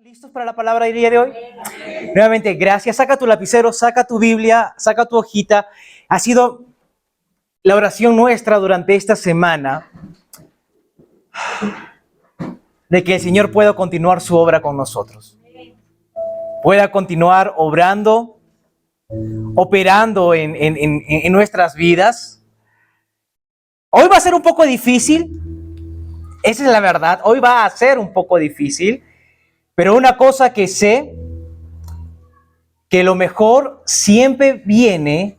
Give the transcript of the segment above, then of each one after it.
¿Listos para la palabra del día de hoy? Nuevamente, gracias. Saca tu lapicero, saca tu Biblia, saca tu hojita. Ha sido la oración nuestra durante esta semana de que el Señor pueda continuar su obra con nosotros. Pueda continuar obrando, operando en nuestras vidas. Hoy va a ser un poco difícil. Esa es la verdad. Hoy va a ser un poco difícil. Pero una cosa que sé, que lo mejor siempre viene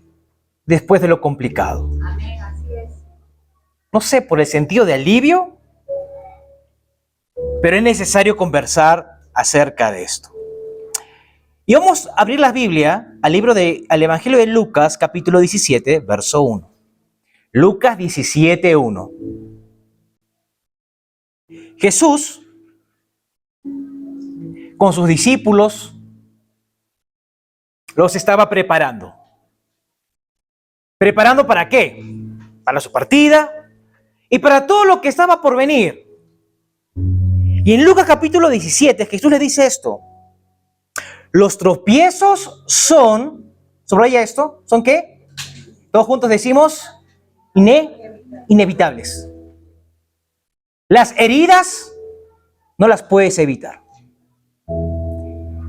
después de lo complicado. Amén, así es. No sé, por el sentido de alivio, pero es necesario conversar acerca de esto. Y vamos a abrir la Biblia al Evangelio de Lucas, capítulo 17, verso 1. Lucas 17, 1. Jesús, con sus discípulos, los estaba preparando. ¿Preparando para qué? Para su partida y para todo lo que estaba por venir. Y en Lucas capítulo 17, Jesús le dice esto. Los tropiezos son, subraya esto, ¿son qué? Todos juntos decimos, inevitables. Las heridas no las puedes evitar.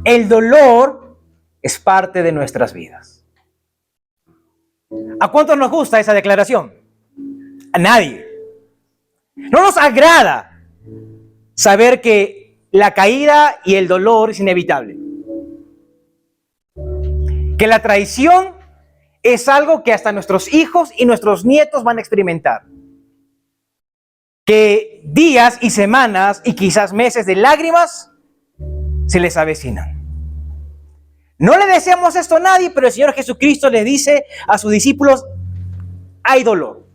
El dolor es parte de nuestras vidas. ¿A cuántos nos gusta esa declaración? A nadie. No nos agrada saber que la caída y el dolor es inevitable. Que la traición es algo que hasta nuestros hijos y nuestros nietos van a experimentar. Que días y semanas y quizás meses de lágrimas se les avecinan. No le deseamos esto a nadie, pero el Señor Jesucristo le dice a sus discípulos, hay dolor.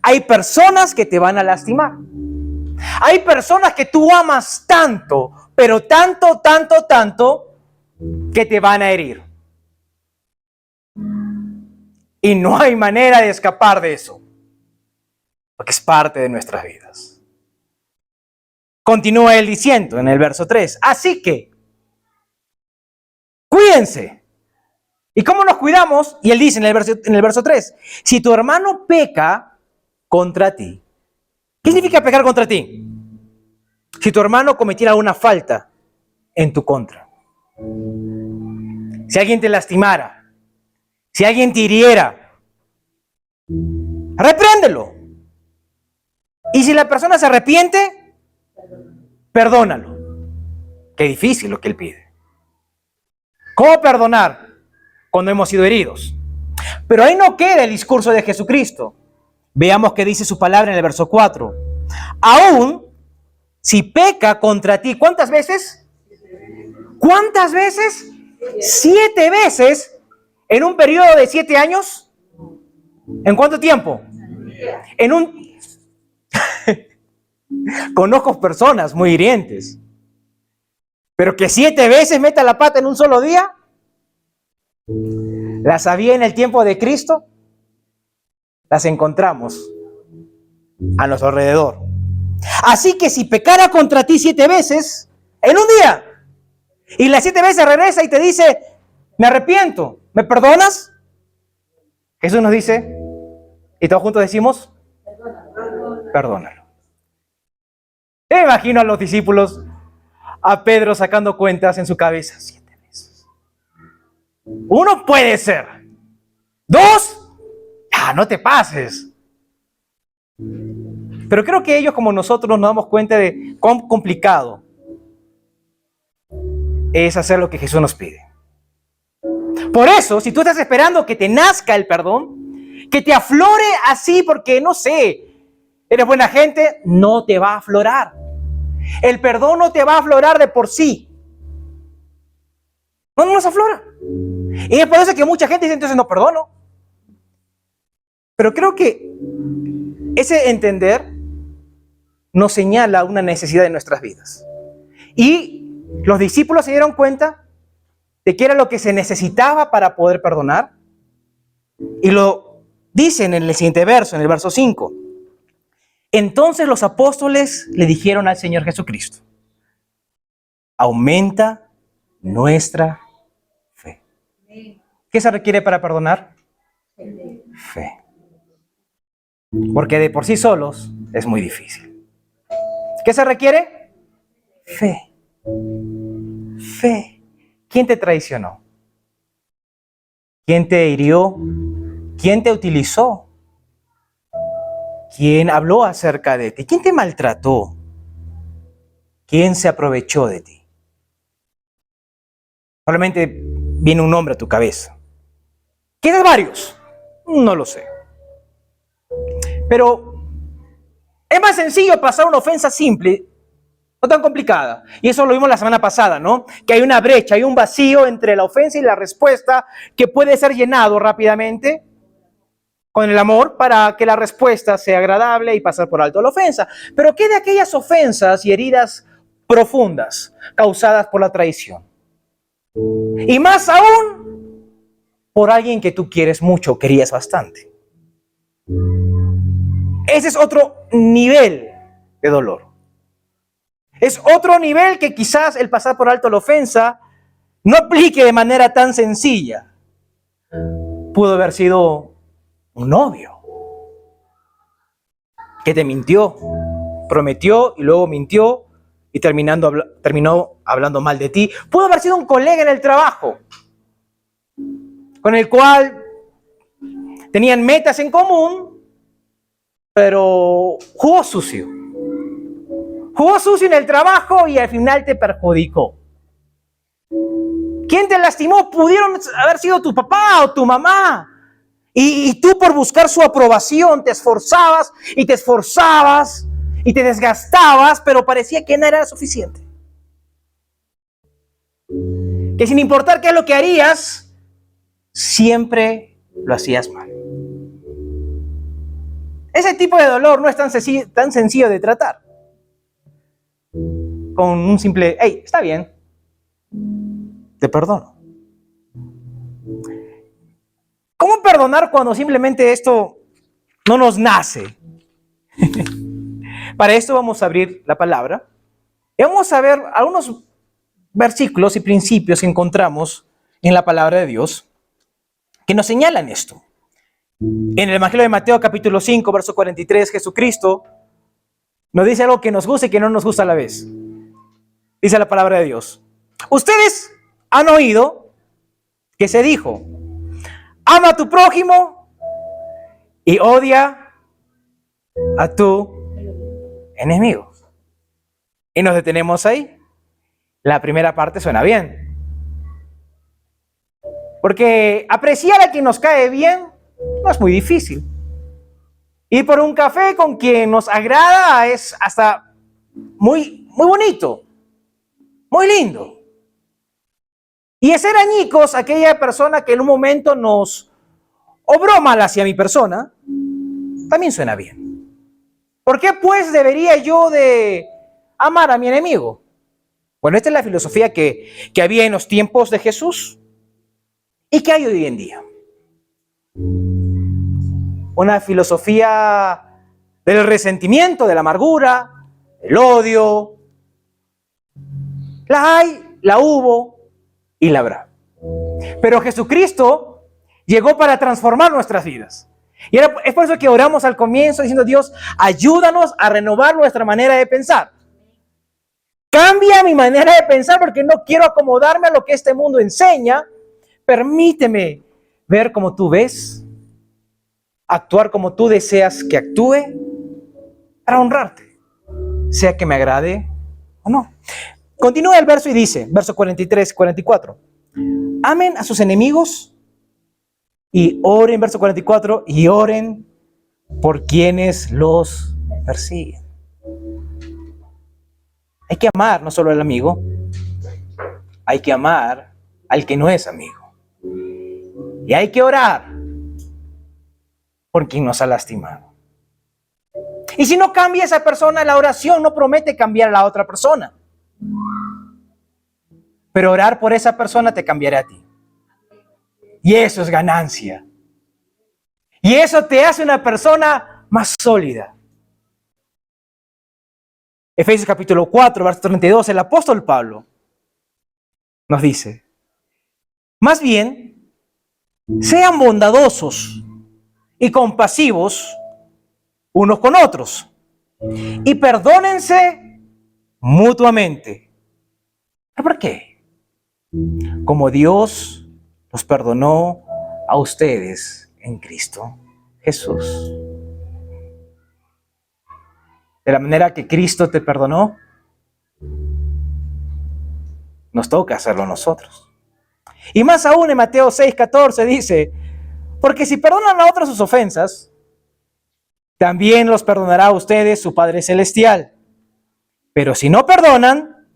Hay personas que te van a lastimar. Hay personas que tú amas tanto, pero tanto, que te van a herir. Y no hay manera de escapar de eso, porque es parte de nuestras vidas. Continúa él diciendo en el verso 3, así que, cuídense. ¿Y cómo nos cuidamos? Y él dice en el verso 3, si tu hermano peca contra ti. ¿Qué significa pecar contra ti? Si tu hermano cometiera una falta en tu contra. Si alguien te lastimara. Si alguien te hiriera. Repréndelo. Y si la persona se arrepiente, perdónalo. Qué difícil lo que él pide. ¿Cómo perdonar cuando hemos sido heridos? Pero ahí no queda el discurso de Jesucristo. Veamos qué dice su palabra en el verso 4. Aún si peca contra ti, ¿cuántas veces? ¿Cuántas veces? 7 veces en un periodo de 7 años. ¿En cuánto tiempo? Conozco personas muy hirientes. Pero que 7 veces meta la pata en un solo día. ¿Las había en el tiempo de Cristo? Las encontramos a nuestro alrededor. Así que si pecara contra ti 7 veces en un día, y las 7 veces regresa y te dice, me arrepiento, ¿me perdonas? Jesús nos dice, y todos juntos decimos, perdónalo. Me imagino a los discípulos, a Pedro sacando cuentas en su cabeza, 7 veces. 1 puede ser. 2, no te pases. Pero creo que ellos, como nosotros, nos damos cuenta de cuán complicado es hacer lo que Jesús nos pide. Por eso, si tú estás esperando que te nazca el perdón, que te aflore así porque, no sé, eres buena gente, no te va a aflorar. El perdón no te va a aflorar de por sí. No nos aflora. Y es por eso que mucha gente dice, entonces no perdono. Pero creo que ese entender nos señala una necesidad de nuestras vidas. Y los discípulos se dieron cuenta de que era lo que se necesitaba para poder perdonar. Y lo dicen en el siguiente verso, en el verso 5. Entonces los apóstoles le dijeron al Señor Jesucristo, aumenta nuestra fe. ¿Qué se requiere para perdonar? Fe. Porque de por sí solos es muy difícil. ¿Qué se requiere? Fe. Fe. ¿Quién te traicionó? ¿Quién te hirió? ¿Quién te utilizó? ¿Quién habló acerca de ti? ¿Quién te maltrató? ¿Quién se aprovechó de ti? Probablemente viene un nombre a tu cabeza. ¿Quieres varios? No lo sé. Pero es más sencillo pasar una ofensa simple, no tan complicada. Y eso lo vimos la semana pasada, ¿no? Que hay una brecha, hay un vacío entre la ofensa y la respuesta que puede ser llenado rápidamente con el amor para que la respuesta sea agradable y pasar por alto la ofensa. Pero ¿qué de aquellas ofensas y heridas profundas causadas por la traición? Y más aún por alguien que tú quieres mucho, querías bastante. Ese es otro nivel de dolor. Es otro nivel que quizás el pasar por alto la ofensa no aplique de manera tan sencilla. Pudo haber sido un novio que te mintió, prometió y luego mintió y terminó hablando mal de ti. Pudo haber sido un colega en el trabajo con el cual tenían metas en común, pero jugó sucio. Jugó sucio en el trabajo y al final te perjudicó. ¿Quién te lastimó? Pudieron haber sido tu papá o tu mamá. Y tú por buscar su aprobación te esforzabas y te esforzabas y te desgastabas, pero parecía que no era suficiente. Que sin importar qué es lo que harías, siempre lo hacías mal. Ese tipo de dolor no es tan sencillo de tratar. Con un simple, hey, está bien, te perdono. ¿Cómo perdonar cuando simplemente esto no nos nace? Para esto vamos a abrir la palabra y vamos a ver algunos versículos y principios que encontramos en la palabra de Dios que nos señalan esto. En el Evangelio de Mateo capítulo 5, verso 43, Jesucristo nos dice algo que nos gusta y que no nos gusta a la vez. Dice la palabra de Dios: ustedes han oído que se dijo, ama a tu prójimo y odia a tu enemigo. Y nos detenemos ahí. La primera parte suena bien. Porque apreciar a quien nos cae bien no es muy difícil. Ir por un café con quien nos agrada es hasta muy bonito, muy lindo. Y hacer añicos a aquella persona que en un momento nos obró mal hacia mi persona, también suena bien. ¿Por qué pues debería yo de amar a mi enemigo? Bueno, esta es la filosofía que había en los tiempos de Jesús y que hay hoy en día. Una filosofía del resentimiento, de la amargura, el odio. La hay, la hubo y la habrá. Pero Jesucristo llegó para transformar nuestras vidas. Y es por eso que oramos al comienzo diciendo: Dios, ayúdanos a renovar nuestra manera de pensar. Cambia mi manera de pensar porque no quiero acomodarme a lo que este mundo enseña. Permíteme ver como tú ves, actuar como tú deseas que actúe, para honrarte, sea que me agrade o no. Continúa el verso y dice, verso 43, 44, amen a sus enemigos y oren, verso 44, y oren por quienes los persiguen. Hay que amar no solo al amigo, hay que amar al que no es amigo. Y hay que orar por quien nos ha lastimado. Y si no cambia esa persona, la oración no promete cambiar a la otra persona. Pero orar por esa persona te cambiará a ti. Y eso es ganancia. Y eso te hace una persona más sólida. Efesios capítulo 4, verso 32, el apóstol Pablo nos dice, más bien, sean bondadosos y compasivos unos con otros y perdónense mutuamente. ¿Por qué? Como Dios los perdonó a ustedes en Cristo Jesús. De la manera que Cristo te perdonó, nos toca hacerlo nosotros. Y más aún en Mateo 6:14 dice, porque si perdonan a otros sus ofensas, también los perdonará a ustedes su Padre Celestial. Pero si no perdonan,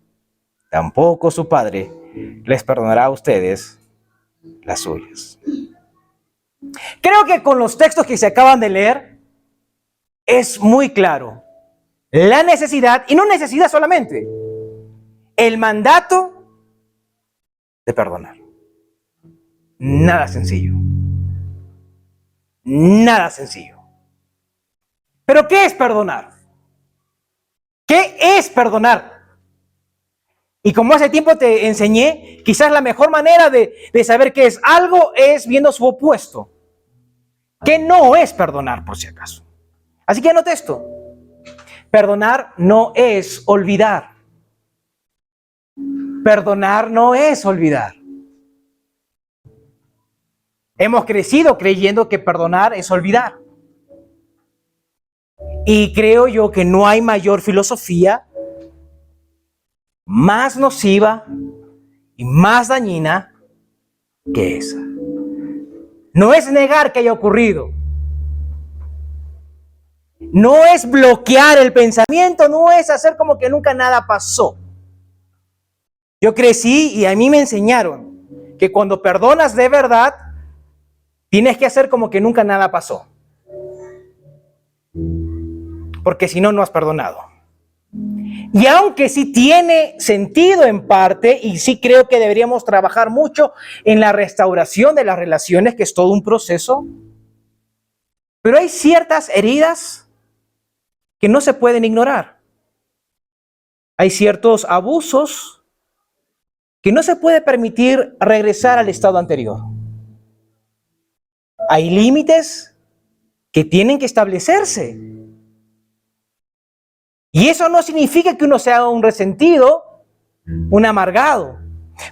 tampoco su Padre les perdonará a ustedes las suyas. Creo que con los textos que se acaban de leer, es muy claro la necesidad, y no necesidad solamente, el mandato de perdonar. Nada sencillo. Nada sencillo. ¿Pero qué es perdonar? ¿Qué es perdonar? Y como hace tiempo te enseñé, quizás la mejor manera de saber qué es algo es viendo su opuesto. ¿Qué no es perdonar, por si acaso? Así que anote esto. Perdonar no es olvidar. Perdonar no es olvidar. Hemos crecido creyendo que perdonar es olvidar. Y creo yo que no hay mayor filosofía más nociva y más dañina que esa. No es negar que haya ocurrido. No es bloquear el pensamiento, no es hacer como que nunca nada pasó. Yo crecí y a mí me enseñaron que cuando perdonas de verdad, tienes que hacer como que nunca nada pasó. Porque si no, no has perdonado. Y aunque sí tiene sentido en parte, y sí creo que deberíamos trabajar mucho en la restauración de las relaciones, que es todo un proceso, pero hay ciertas heridas que no se pueden ignorar. Hay ciertos abusos que no se puede permitir regresar al estado anterior. Hay límites que tienen que establecerse. Y eso no significa que uno sea un resentido, un amargado.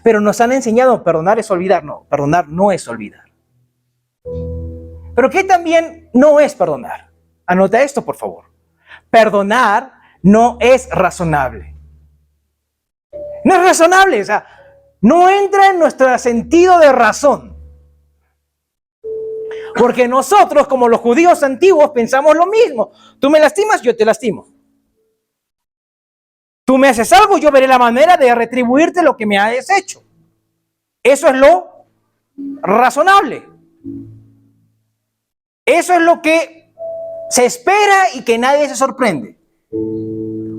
Pero nos han enseñado perdonar es olvidar. No, perdonar no es olvidar. Pero ¿qué también no es perdonar? Anota esto, por favor. Perdonar no es razonable. No es razonable, o sea, no entra en nuestro sentido de razón. Porque nosotros, como los judíos antiguos, pensamos lo mismo. Tú me lastimas, yo te lastimo. Tú me haces algo, yo veré la manera de retribuirte lo que me has hecho. Eso es lo razonable. Eso es lo que se espera y que nadie se sorprende.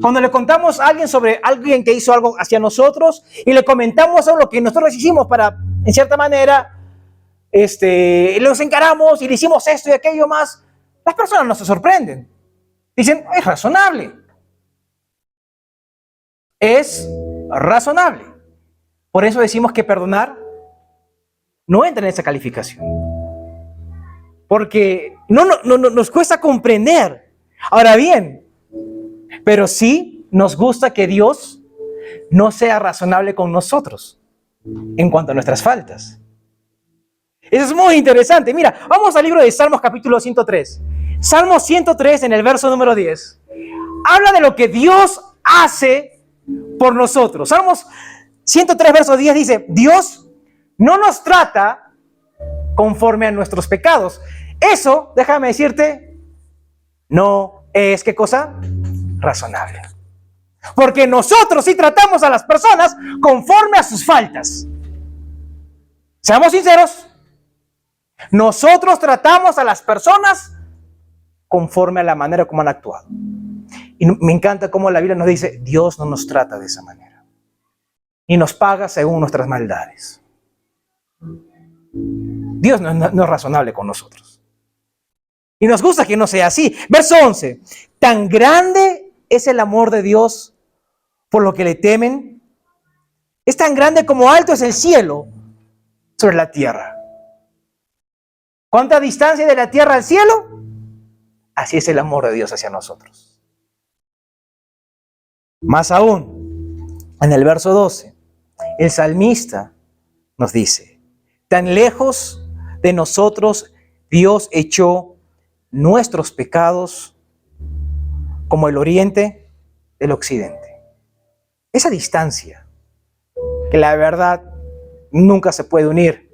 Cuando le contamos a alguien sobre alguien que hizo algo hacia nosotros y le comentamos sobre lo que nosotros hicimos para, en cierta manera, los encaramos y le hicimos esto y aquello más, las personas no se sorprenden. Dicen, es razonable. Es razonable. Por eso decimos que perdonar no entra en esa calificación. Porque no nos cuesta comprender. Ahora bien, pero sí nos gusta que Dios no sea razonable con nosotros en cuanto a nuestras faltas. Eso es muy interesante. Mira, vamos al libro de Salmos capítulo 103. Salmo 103 en el verso número 10. Habla de lo que Dios hace por nosotros. Salmos 103 verso 10 dice, Dios no nos trata conforme a nuestros pecados. Eso, déjame decirte, no es, ¿qué cosa? Razonable. Porque nosotros sí tratamos a las personas conforme a sus faltas. Seamos sinceros. Nosotros tratamos a las personas conforme a la manera como han actuado. Y me encanta cómo la Biblia nos dice, Dios no nos trata de esa manera. Y nos paga según nuestras maldades. Dios no es razonable con nosotros. Y nos gusta que no sea así. Verso 11. Tan grande es el amor de Dios por lo que le temen, Es tan grande como alto es el cielo sobre la tierra. ¿Cuánta distancia de la tierra al cielo? Así es el amor de Dios hacia nosotros. Más aún, en el verso 12, el salmista nos dice, tan lejos de nosotros Dios echó nuestros pecados como el oriente del occidente. Esa distancia, que la verdad nunca se puede unir,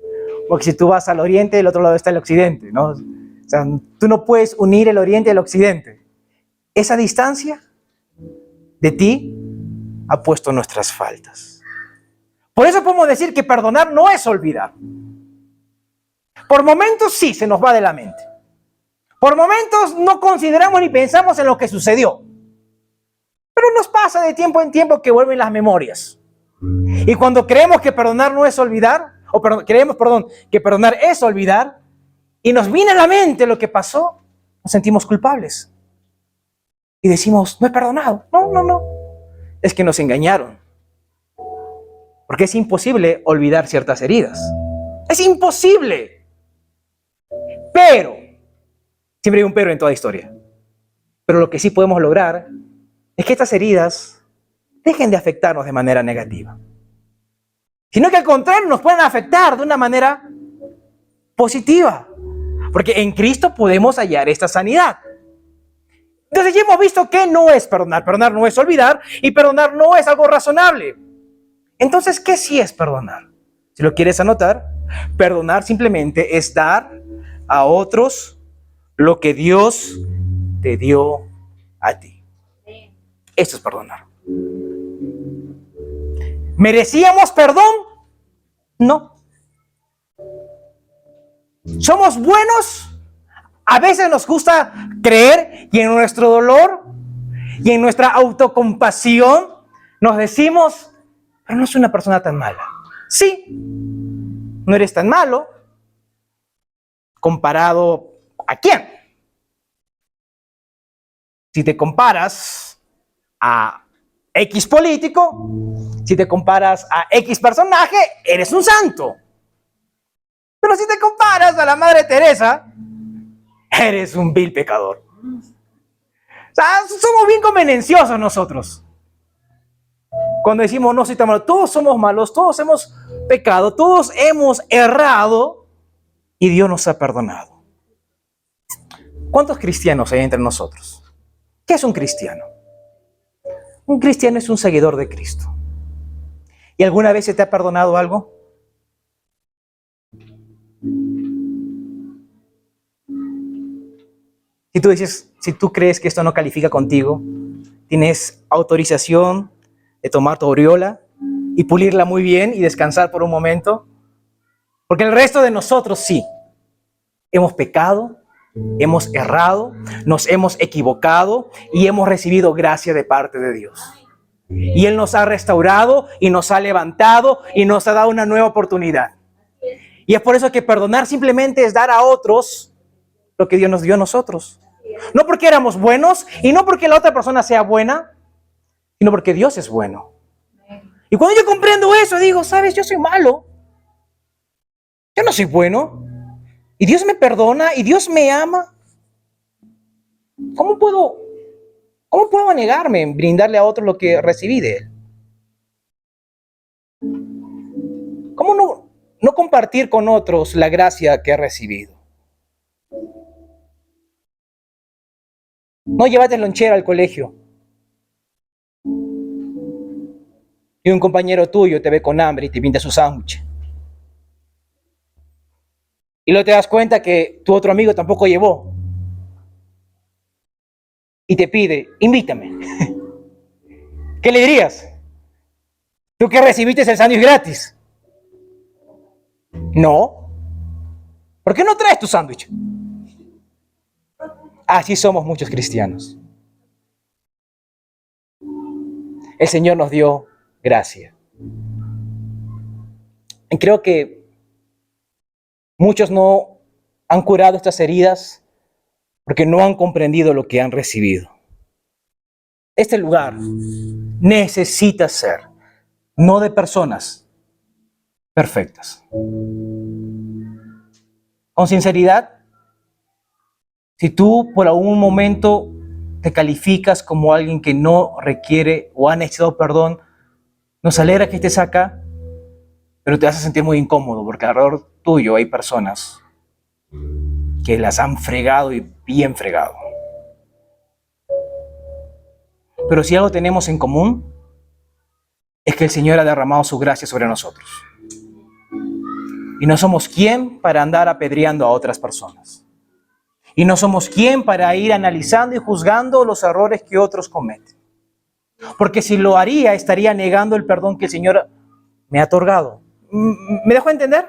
porque si tú vas al oriente, del otro lado está el occidente, ¿no? O sea, tú no puedes unir el oriente y el occidente. Esa distancia de ti ha puesto nuestras faltas. Por eso podemos decir que perdonar no es olvidar. Por momentos sí se nos va de la mente. Por momentos no consideramos ni pensamos en lo que sucedió. Pero nos pasa de tiempo en tiempo que vuelven las memorias. Y cuando creemos que perdonar no es olvidar, creemos que perdonar es olvidar, y nos viene a la mente lo que pasó, nos sentimos culpables. Y decimos, no he perdonado. No. Es que nos engañaron. Porque es imposible olvidar ciertas heridas. Es imposible. Pero, siempre hay un pero en toda historia. Pero lo que sí podemos lograr es que estas heridas dejen de afectarnos de manera negativa. Sino que al contrario nos pueden afectar de una manera positiva. Porque en Cristo podemos hallar esta sanidad. Entonces ya hemos visto que no es perdonar. Perdonar no es olvidar y perdonar no es algo razonable. Entonces, ¿qué sí es perdonar? Si lo quieres anotar, perdonar simplemente es dar a otros lo que Dios te dio a ti. Esto es perdonar. ¿Merecíamos perdón? No. ¿Somos buenos? A veces nos gusta creer y en nuestro dolor y en nuestra autocompasión nos decimos, pero no soy una persona tan mala. Sí, no eres tan malo. ¿Comparado a quién? Si te comparas a X político, si te comparas a X personaje, eres un santo. Pero si te comparas a la Madre Teresa, eres un vil pecador. O sea, somos bien convenenciosos nosotros. Cuando decimos no soy tan malo, todos somos malos, todos hemos pecado, todos hemos errado y Dios nos ha perdonado. ¿Cuántos cristianos hay entre nosotros? ¿Qué es un cristiano? Un cristiano es un seguidor de Cristo. ¿Y alguna vez se te ha perdonado algo? Si tú dices, si tú crees que esto no califica contigo, tienes autorización de tomar tu aureola y pulirla muy bien y descansar por un momento. Porque el resto de nosotros sí, hemos pecado, hemos errado, nos hemos equivocado y hemos recibido gracia de parte de Dios. Y Él nos ha restaurado y nos ha levantado y nos ha dado una nueva oportunidad. Y es por eso que perdonar simplemente es dar a otros lo que Dios nos dio a nosotros. No porque éramos buenos y no porque la otra persona sea buena, sino porque Dios es bueno. Y cuando yo comprendo eso, digo, ¿sabes? Yo soy malo. Yo no soy bueno. Y Dios me perdona y Dios me ama. ¿Cómo puedo negarme en brindarle a otro lo que recibí de Él? ¿Cómo no compartir con otros la gracia que he recibido? No llévate lonchera al colegio y un compañero tuyo te ve con hambre y te pinta su sándwich. Y luego te das cuenta que tu otro amigo tampoco llevó. Y te pide, invítame. ¿Qué le dirías? ¿Tú que recibiste el sándwich gratis? No. ¿Por qué no traes tu sándwich? Así somos muchos cristianos. El Señor nos dio gracia. Y creo que muchos no han curado estas heridas porque no han comprendido lo que han recibido. Este lugar necesita ser no de personas perfectas. Con sinceridad, si tú por algún momento te calificas como alguien que no requiere o ha necesitado perdón, nos alegra que estés acá, pero te vas a sentir muy incómodo porque alrededor tuyo hay personas que las han fregado y bien fregado. Pero si algo tenemos en común, es que el Señor ha derramado su gracia sobre nosotros. Y no somos quien para andar apedreando a otras personas. Y no somos quien para ir analizando y juzgando los errores que otros cometen. Porque si lo haría, estaría negando el perdón que el Señor me ha otorgado. ¿Me dejó entender?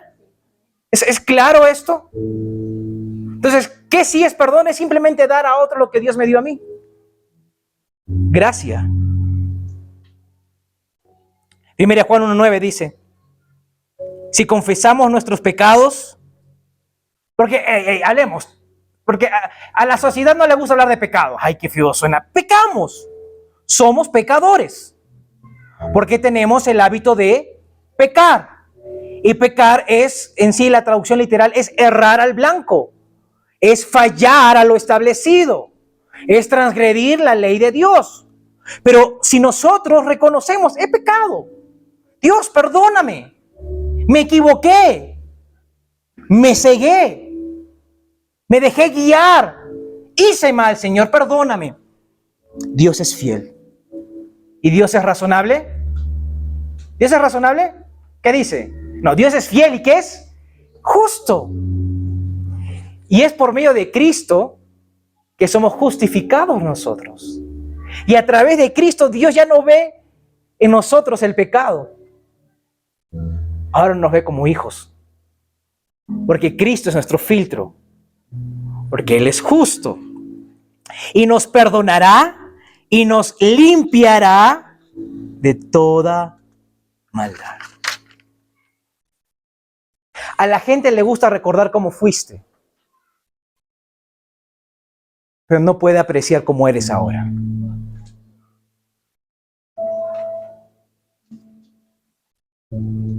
¿Es claro esto? Entonces, ¿qué sí es perdón? Es simplemente dar a otro lo que Dios me dio a mí. Gracia. 1 Juan 1:9 dice, si confesamos nuestros pecados, porque hablemos, porque a la sociedad no le gusta hablar de pecado. Ay, qué feo suena. Pecamos. Somos pecadores. Porque tenemos el hábito de pecar. Y pecar es, en sí, la traducción literal, es errar al blanco. Es fallar a lo establecido. Es transgredir la ley de Dios. Pero si nosotros reconocemos, he pecado. Dios, perdóname. Me equivoqué. Me cegué. Me dejé guiar. Hice mal, Señor, perdóname. Dios es fiel. ¿Y Dios es razonable? ¿Dios es razonable? ¿Qué dice? No, Dios es fiel. ¿Y qué es? Justo. Y es por medio de Cristo que somos justificados nosotros. Y a través de Cristo Dios ya no ve en nosotros el pecado. Ahora nos ve como hijos. Porque Cristo es nuestro filtro. Porque Él es justo. Y nos perdonará y nos limpiará de toda maldad. A la gente le gusta recordar cómo fuiste, pero no puede apreciar cómo eres ahora.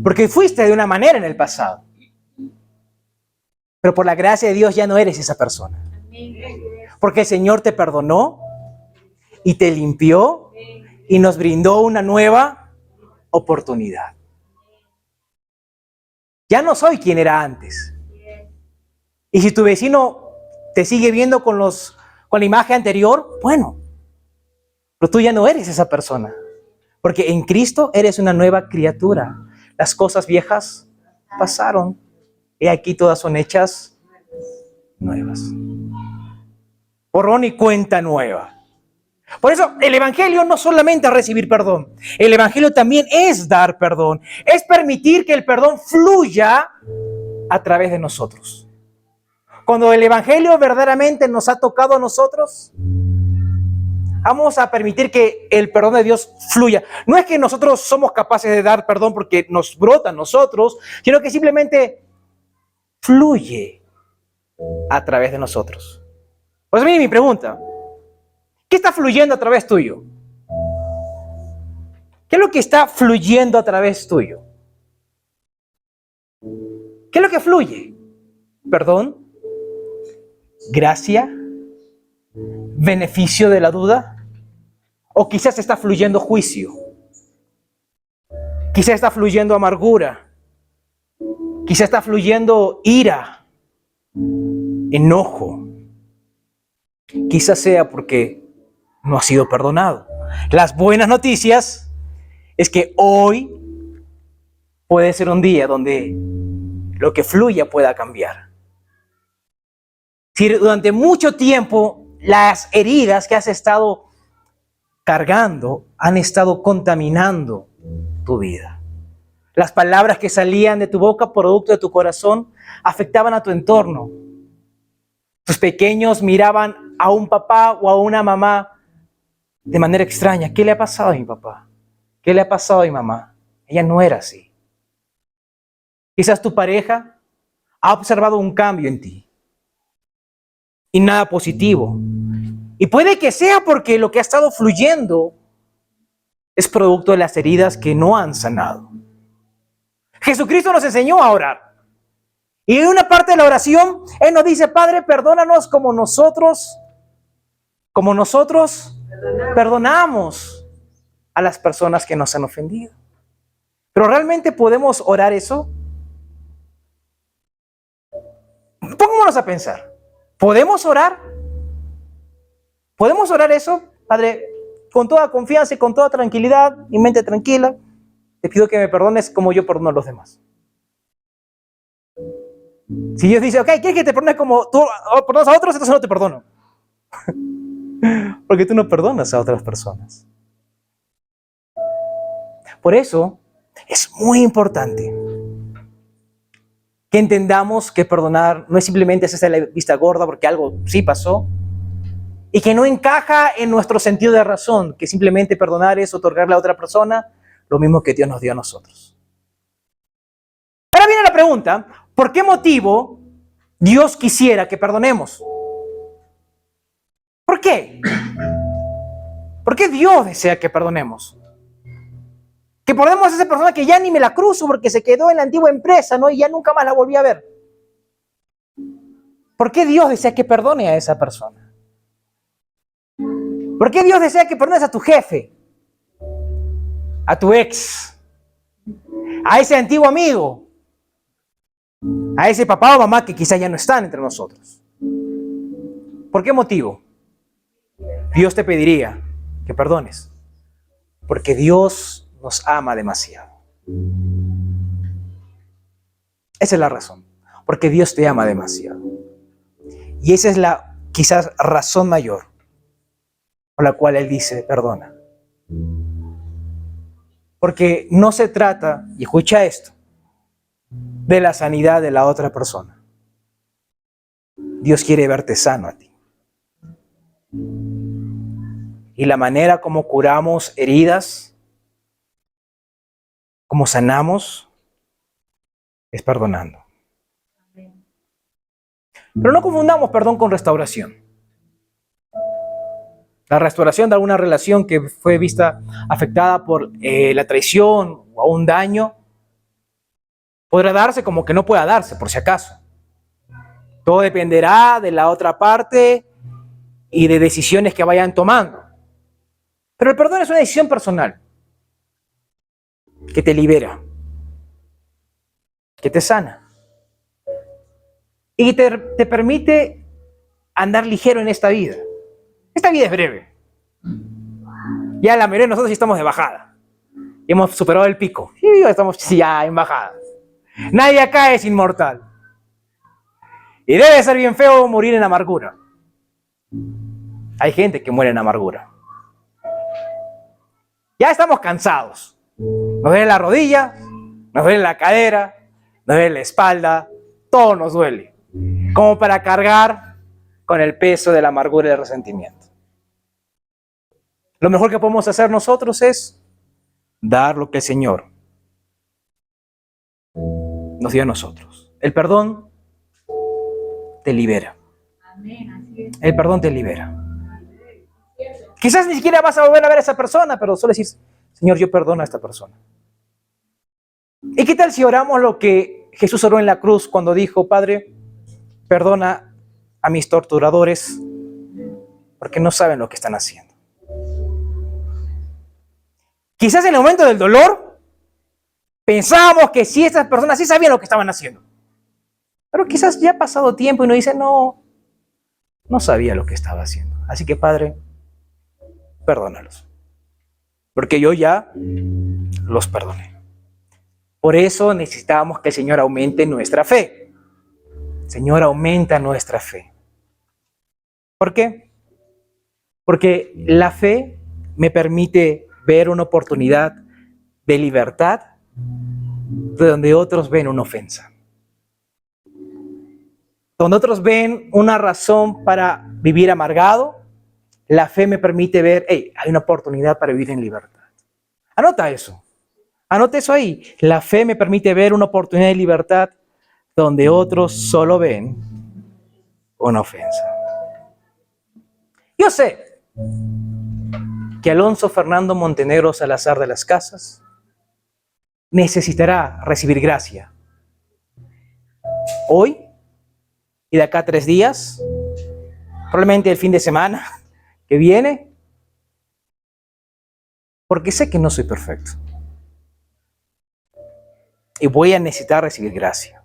Porque fuiste de una manera en el pasado, pero por la gracia de Dios ya no eres esa persona. Porque el Señor te perdonó y te limpió y nos brindó una nueva oportunidad. Ya no soy quien era antes. Y si tu vecino te sigue viendo con la imagen anterior, bueno, pero tú ya no eres esa persona. Porque en Cristo eres una nueva criatura. Las cosas viejas pasaron y aquí todas son hechas nuevas. Borrón y cuenta nueva. Por eso el Evangelio no solamente es recibir perdón. El Evangelio también es dar perdón. Es permitir que el perdón fluya a través de nosotros. Cuando el Evangelio verdaderamente nos ha tocado a nosotros, vamos a permitir que el perdón de Dios fluya. No es que nosotros somos capaces de dar perdón porque nos brota a nosotros, sino que simplemente fluye a través de nosotros. Pues mire mi pregunta. ¿Qué está fluyendo a través tuyo? ¿Qué es lo que está fluyendo a través tuyo? ¿Qué es lo que fluye? ¿Perdón? ¿Gracia? ¿Beneficio de la duda? ¿O quizás está fluyendo juicio? Quizás está fluyendo amargura. Quizás está fluyendo ira, enojo. Quizás sea porque no ha sido perdonado. Las buenas noticias es que hoy puede ser un día donde lo que fluya pueda cambiar. Si durante mucho tiempo las heridas que has estado cargando han estado contaminando tu vida. Las palabras que salían de tu boca, producto de tu corazón, afectaban a tu entorno. Tus pequeños miraban a un papá o a una mamá de manera extraña. ¿Qué le ha pasado a mi papá? ¿Qué le ha pasado a mi mamá? Ella no era así. Quizás tu pareja ha observado un cambio en ti y nada positivo. Y puede que sea porque lo que ha estado fluyendo es producto de las heridas que no han sanado. Jesucristo nos enseñó a orar. Y en una parte de la oración, Él nos dice, Padre, perdónanos como nosotros perdonamos a las personas que nos han ofendido. Pero ¿realmente podemos orar eso? Pongámonos a pensar. ¿Podemos orar? ¿Podemos orar eso? Padre, con toda confianza y con toda tranquilidad, mi mente tranquila, te pido que me perdones como yo perdono a los demás. Si Dios dice, ok, ¿quieres que te perdone como tú perdonas a otros? Entonces no te perdono. Porque tú no perdonas a otras personas. Por eso es muy importante que entendamos que perdonar no es simplemente hacerse la vista gorda porque algo sí pasó y que no encaja en nuestro sentido de razón, que simplemente perdonar es otorgarle a otra persona lo mismo que Dios nos dio a nosotros. Ahora viene la pregunta, ¿por qué motivo Dios quisiera que perdonemos? ¿Por qué? ¿Por qué Dios desea que perdonemos? Que perdonemos a esa persona que ya ni me la cruzo porque se quedó en la antigua empresa, ¿no? Y ya nunca más la volví a ver. ¿Por qué Dios desea que perdone a esa persona? ¿Por qué Dios desea que perdones a tu jefe? A tu ex, a ese antiguo amigo, a ese papá o mamá que quizá ya no están entre nosotros. ¿Por qué motivo Dios te pediría que perdones? Porque Dios nos ama demasiado. Esa es la razón. Porque Dios te ama demasiado. Y esa es la quizás razón mayor por la cual Él dice, perdona. Porque no se trata, y escucha esto, de la sanidad de la otra persona. Dios quiere verte sano a ti. Y la manera como curamos heridas, como sanamos, es perdonando. Pero no confundamos perdón con restauración. La restauración de alguna relación que fue vista afectada por la traición o un daño podrá darse como que no pueda darse, por si acaso. Todo dependerá de la otra parte y de decisiones que vayan tomando. Pero el perdón es una decisión personal que te libera, que te sana y que te permite andar ligero en esta vida. Esta vida es breve. Ya la mayoría de nosotros ya estamos de bajada. Y hemos superado el pico. Y ya estamos ya en bajada. Nadie acá es inmortal. Y debe ser bien feo morir en amargura. Hay gente que muere en amargura. Ya estamos cansados. Nos duele la rodilla, nos duele la cadera, nos duele la espalda, todo nos duele. Como para cargar con el peso de la amargura y del resentimiento. Lo mejor que podemos hacer nosotros es dar lo que el Señor nos dio a nosotros. El perdón te libera. El perdón te libera. Quizás ni siquiera vas a volver a ver a esa persona, pero solo decir, Señor, yo perdono a esta persona. ¿Y qué tal si oramos lo que Jesús oró en la cruz cuando dijo, Padre, perdona a mis torturadores porque no saben lo que están haciendo? Quizás en el momento del dolor pensábamos que sí, estas personas sí sabían lo que estaban haciendo. Pero quizás ya ha pasado tiempo y uno dice, no sabía lo que estaba haciendo. Así que, Padre, perdónalos. Porque yo ya los perdoné. Por eso necesitamos que el Señor aumente nuestra fe. Señor, aumenta nuestra fe. ¿Por qué? Porque la fe me permite ver una oportunidad de libertad de donde otros ven una ofensa. Donde otros ven una razón para vivir amargado, la fe me permite ver, hey, hay una oportunidad para vivir en libertad. Anota eso. Anota eso ahí. La fe me permite ver una oportunidad de libertad donde otros solo ven una ofensa. Yo sé que Alonso Fernando Montenegro Salazar de las Casas necesitará recibir gracia hoy y de acá a 3 días, probablemente el fin de semana que viene, porque sé que no soy perfecto y voy a necesitar recibir gracia.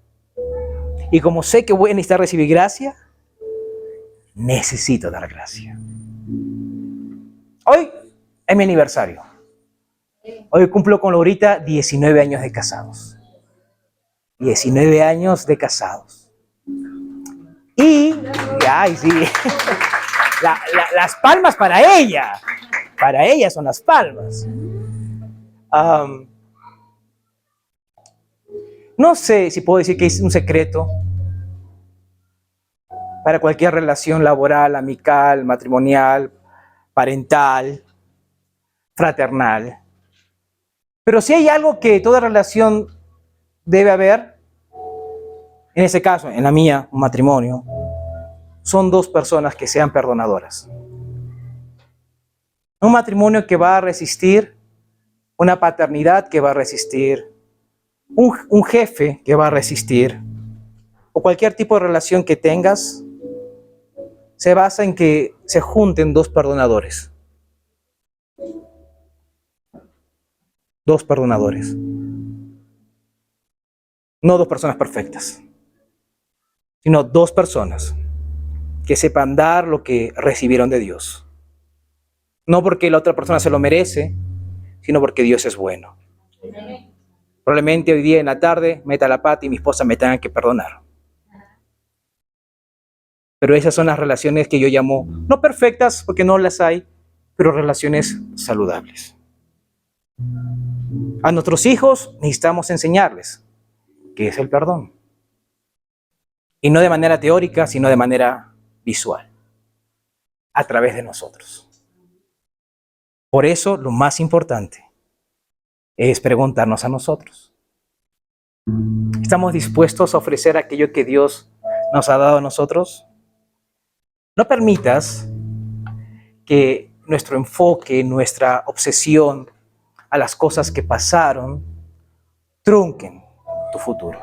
Y como sé que voy a necesitar recibir gracia, necesito dar gracia. Hoy es mi aniversario. Hoy cumplo con Laurita 19 años de casados. 19 años de casados. Y, ay, sí, las palmas para ella. Para ella son las palmas. No sé si puedo decir que es un secreto para cualquier relación laboral, amical, matrimonial, parental, fraternal. Pero si hay algo que toda relación debe haber, en ese caso, en la mía, un matrimonio, son 2 personas que sean perdonadoras. Un matrimonio que va a resistir, una paternidad que va a resistir, un jefe que va a resistir, o cualquier tipo de relación que tengas, se basa en que se junten 2 perdonadores. 2 perdonadores. No 2 personas perfectas, sino 2 personas que sepan dar lo que recibieron de Dios. No porque la otra persona se lo merece, sino porque Dios es bueno. Probablemente hoy día en la tarde meta la pata y mi esposa me tenga que perdonar. Pero esas son las relaciones que yo llamo, no perfectas, porque no las hay, pero relaciones saludables. A nuestros hijos necesitamos enseñarles qué es el perdón. Y no de manera teórica, sino de manera visual, a través de nosotros. Por eso, lo más importante es preguntarnos a nosotros. ¿Estamos dispuestos a ofrecer aquello que Dios nos ha dado a nosotros? No permitas que nuestro enfoque, nuestra obsesión a las cosas que pasaron, trunquen tu futuro.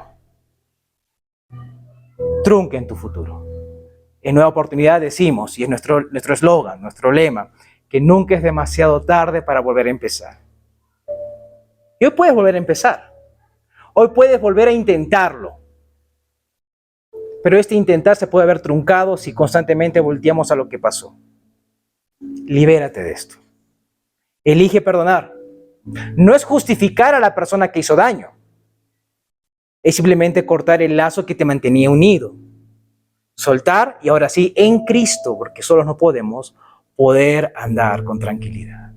Trunquen tu futuro. En Nueva Oportunidad decimos, y es nuestro eslogan, nuestro lema, que nunca es demasiado tarde para volver a empezar. Y hoy puedes volver a empezar. Hoy puedes volver a intentarlo. Pero este intentar se puede haber truncado si constantemente volteamos a lo que pasó. Libérate de esto. Elige perdonar. No es justificar a la persona que hizo daño. Es simplemente cortar el lazo que te mantenía unido. Soltar y ahora sí, en Cristo, porque solos no podemos, poder andar con tranquilidad.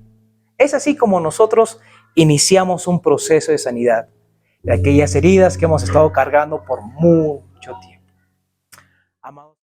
Es así como nosotros iniciamos un proceso de sanidad de aquellas heridas que hemos estado cargando por mucho tiempo. Amados.